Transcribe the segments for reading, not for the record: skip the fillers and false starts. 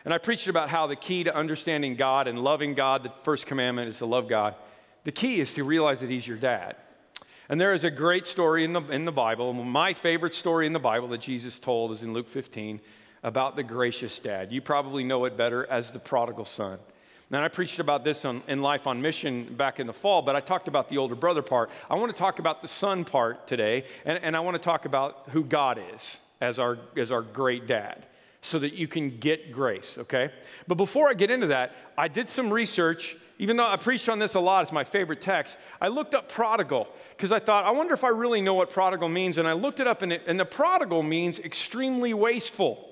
And I preached about how the key to understanding God and loving God, the first commandment is to love God. The key is to realize that he's your dad. And there is a great story in the Bible. My favorite story in the Bible that Jesus told is in Luke 15 about the gracious dad. You probably know it better as the prodigal son. Now, I preached about this in Life on Mission back in the fall, but I talked about the older brother part. I want to talk about the son part today, and I want to talk about who God is as our great dad, so that you can get grace, okay? But before I get into that, I did some research. Even though I preached on this a lot, it's my favorite text, I looked up prodigal, because I thought, I wonder if I really know what prodigal means, and I looked it up, and the prodigal means extremely wasteful.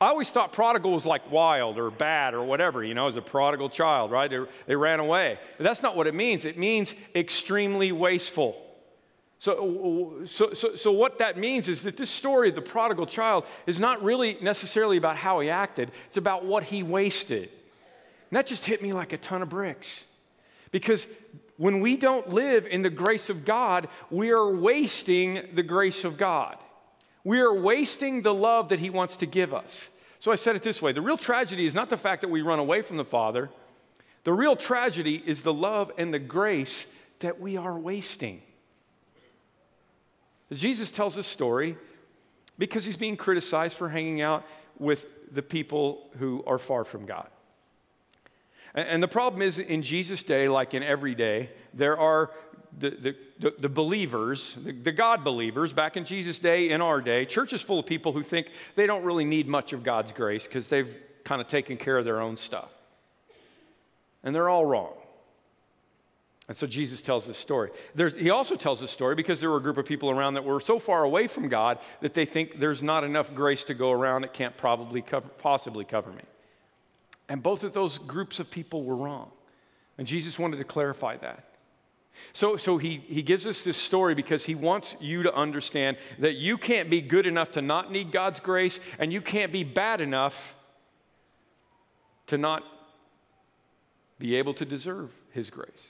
I always thought prodigal was like wild or bad or whatever, as a prodigal child, right? They ran away. But that's not what it means. It means extremely wasteful. So what that means is that this story of the prodigal child is not really necessarily about how he acted. It's about what he wasted. And that just hit me like a ton of bricks. Because when we don't live in the grace of God, we are wasting the grace of God. We are wasting the love that he wants to give us. So I said it this way. The real tragedy is not the fact that we run away from the Father. The real tragedy is the love and the grace that we are wasting. Jesus tells this story because he's being criticized for hanging out with the people who are far from God. And the problem is, in Jesus' day, like in every day, there are the believers, the God believers, back in Jesus' day, in our day, church is full of people who think they don't really need much of God's grace because they've kind of taken care of their own stuff. And they're all wrong. And so Jesus tells this story. He also tells this story because there were a group of people around that were so far away from God that they think there's not enough grace to go around. It can't possibly cover me. And both of those groups of people were wrong. And Jesus wanted to clarify that. So he gives us this story because he wants you to understand that you can't be good enough to not need God's grace, and you can't be bad enough to not be able to deserve his grace.